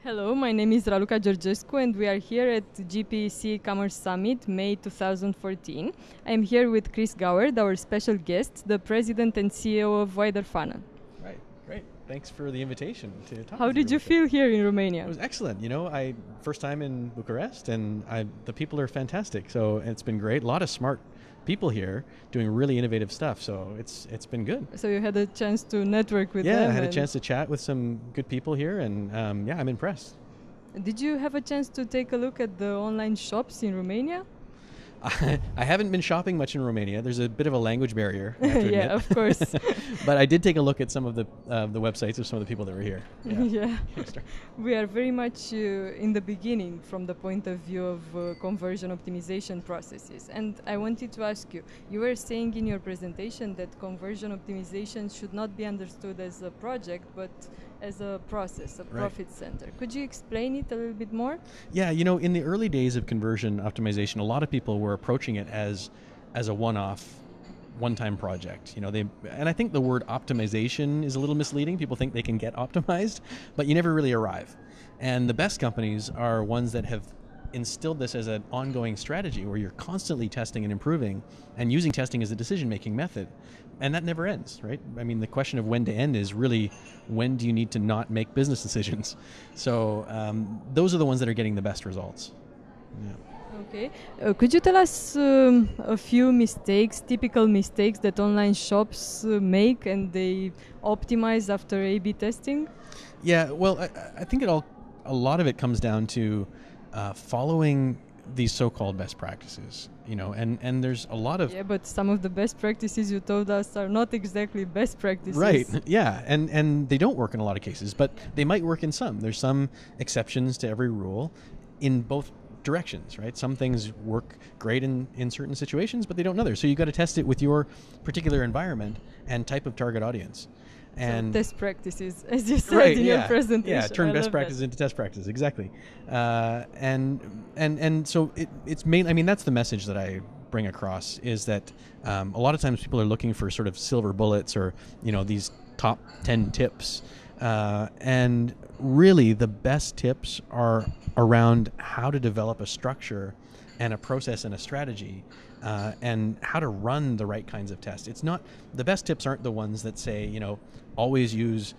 Hello, my name is Raluca Georgescu and we are here at GPeC E-Commerce Summit May 2014. I am here with Chris Goward, our special guest, the President and CEO of WiderFunnel. Right, great. Thanks for the invitation to talk. How did you feel here in Romania? It was excellent. You know, first time in Bucharest, and the people are fantastic. So it's been great. A lot of smart people here doing really innovative stuff. So it's been good. So you had a chance to network with them? Yeah, I had a chance to chat with some good people here, and yeah, I'm impressed. Did you have a chance to take a look at the online shops in Romania? I haven't been shopping much in Romania. There's a bit of a language barrier, I have to yeah, admit. of course. But I did take a look at some of the websites of some of the people that were here. Yeah. We are very much in the beginning from the point of view of conversion optimization processes. And I wanted to ask you, you were saying in your presentation that conversion optimization should not be understood as a project, but as a process, a profit center. Could you explain it a little bit more? Yeah, you know, in the early days of conversion optimization, a lot of people were approaching it as a one-time project. You know, and I think the word optimization is a little misleading. People think they can get optimized, but you never really arrive. And the best companies are ones that have instilled this as an ongoing strategy where you're constantly testing and improving and using testing as a decision-making method. And that never ends, right? I mean, the question of when to end is really when do you need to not make business decisions? So those are the ones that are getting the best results. Yeah. Okay. Could you tell us a few mistakes, typical mistakes that online shops make and they optimize after A/B testing? Yeah, well, I think a lot of it comes down to following these so-called best practices, you know, and there's a lot of... Yeah, but some of the best practices you told us are not exactly best practices. Right, yeah, and they don't work in a lot of cases, but they might work in some. There's some exceptions to every rule in both directions, right? Some things work great in certain situations, but they don't in others. So you got to test it with your particular environment and type of target audience. And so test practices, as you said in your presentation. Yeah, turn best practices into test practices, exactly. And so it's mainly, I mean, that's the message that I bring across, is that a lot of times people are looking for sort of silver bullets or, you know, these top 10 tips. And really the best tips are around how to develop a structure and a process and a strategy, and how to run the right kinds of tests. It's not, the best tips aren't the ones that say, you know, always use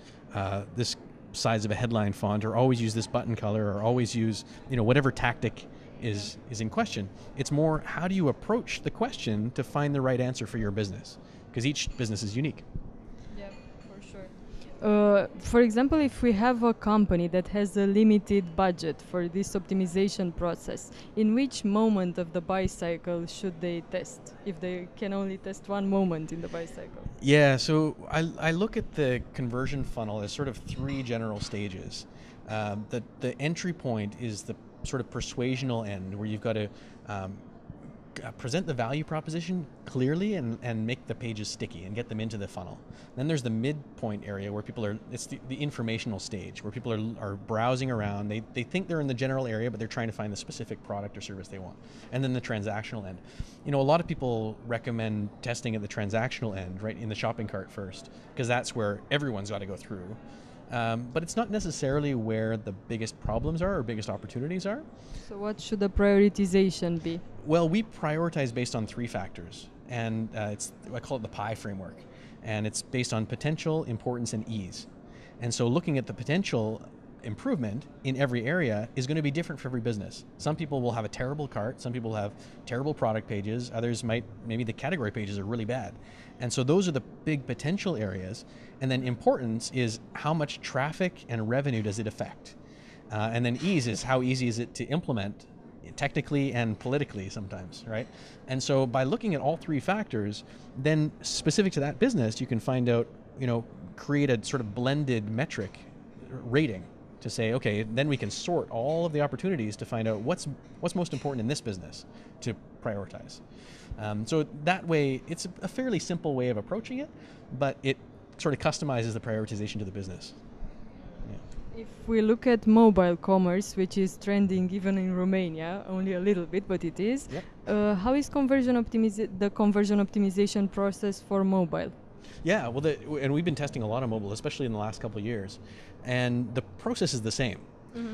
this size of a headline font, or always use this button color, or always use, you know, whatever tactic is in question. It's more, how do you approach the question to find the right answer for your business? Because each business is unique. For example, if we have a company that has a limited budget for this optimization process, in which moment of the buy cycle should they test, if they can only test one moment in the buy cycle? Yeah, so I look at the conversion funnel as sort of three general stages. The entry point is the sort of persuasional end, where you've got to present the value proposition clearly and make the pages sticky and get them into the funnel. Then there's the midpoint area where people are, it's the informational stage, where people are browsing around. They think they're in the general area, but they're trying to find the specific product or service they want. And then the transactional end. You know, a lot of people recommend testing at the transactional end, right, in the shopping cart first, because that's where everyone's got to go through. But it's not necessarily where the biggest problems are or biggest opportunities are. So what should the prioritization be? Well, we prioritize based on three factors, and I call it the PI framework, and it's based on potential, importance, and ease. And so looking at the potential improvement in every area is going to be different for every business. Some people will have a terrible cart, some people have terrible product pages, others maybe the category pages are really bad. And so those are the big potential areas. And then importance is how much traffic and revenue does it affect? And then ease is how easy is it to implement technically and politically sometimes, right? And so by looking at all three factors, then specific to that business, you can find out, you know, create a sort of blended metric rating to say, okay, then we can sort all of the opportunities to find out what's most important in this business to prioritize. So that way, it's a fairly simple way of approaching it, but it sort of customizes the prioritization to the business. If we look at mobile commerce, which is trending even in Romania, only a little bit, but it is, yep. How is the conversion optimization process for mobile? Yeah, well, and we've been testing a lot of mobile, especially in the last couple of years, and the process is the same.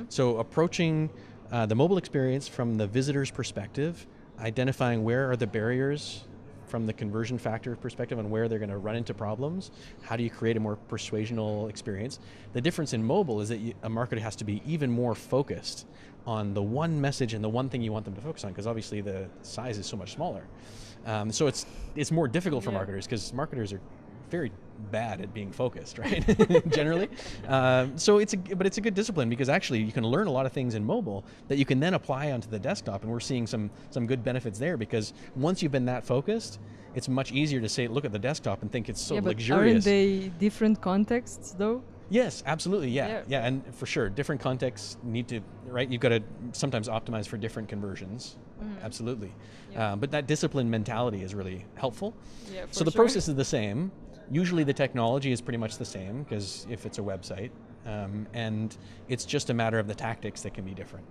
So approaching the mobile experience from the visitor's perspective, identifying where are the barriers from the conversion factor perspective and where they're going to run into problems. How do you create a more persuasional experience? The difference in mobile is that a marketer has to be even more focused on the one message and the one thing you want them to focus on, because obviously the size is so much smaller. So it's more difficult for marketers, because marketers are very bad at being focused, right? Generally. But it's a good discipline, because actually you can learn a lot of things in mobile that you can then apply onto the desktop, and we're seeing some good benefits there, because once you've been that focused, it's much easier to say, look at the desktop and think it's so luxurious. But aren't they different contexts though? Yes, absolutely, yeah, and for sure, different contexts need to, right? You've got to sometimes optimize for different conversions, absolutely. But that discipline mentality is really helpful. So the process is the same. Usually the technology is pretty much the same, because if it's a website, and it's just a matter of the tactics that can be different.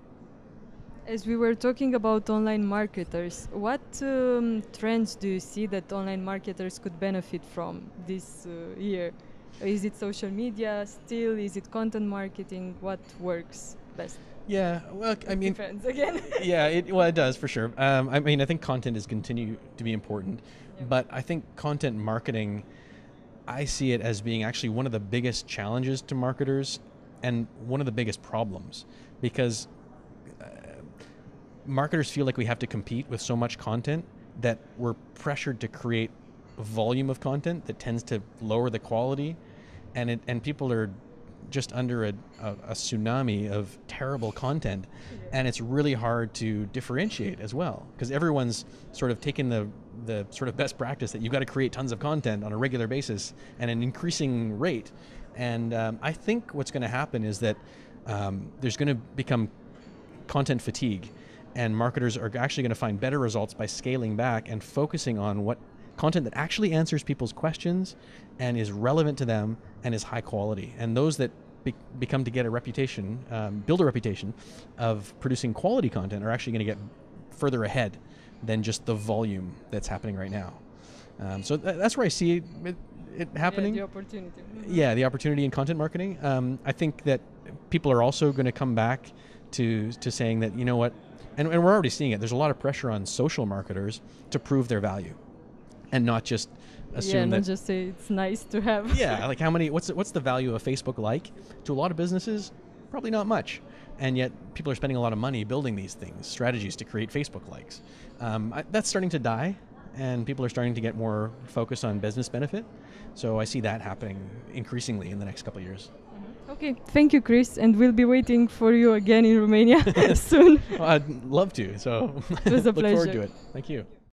As we were talking about online marketers, what trends do you see that online marketers could benefit from this year? Is it social media still? Is it content marketing? What works best? Yeah, well, I mean, depends again. Yeah, it does for sure. I mean, I think content is continue to be important, but I think content marketing, I see it as being actually one of the biggest challenges to marketers and one of the biggest problems, because marketers feel like we have to compete with so much content that we're pressured to create a volume of content that tends to lower the quality, and people are just under a tsunami of terrible content, and it's really hard to differentiate as well, because everyone's sort of taken the sort of best practice that you've got to create tons of content on a regular basis and an increasing rate. And I think what's going to happen is that there's going to become content fatigue, and marketers are actually going to find better results by scaling back and focusing on what content that actually answers people's questions and is relevant to them and is high quality. And those that become to get a reputation, build a reputation of producing quality content, are actually going to get further ahead than just the volume that's happening right now. So that's where I see it happening. Yeah, the opportunity. Yeah, the opportunity in content marketing. I think that people are also going to come back to saying that, you know what, and we're already seeing it, there's a lot of pressure on social marketers to prove their value, and not just assume that, not just say it's nice to have. Yeah, like what's the value of a Facebook like? To a lot of businesses, probably not much. And yet people are spending a lot of money building these things, strategies to create Facebook likes. That's starting to die, and people are starting to get more focused on business benefit. So I see that happening increasingly in the next couple of years. Okay, thank you, Chris, and we'll be waiting for you again in Romania soon. Well, I'd love to, so it was a look pleasure. forward to it. Thank you.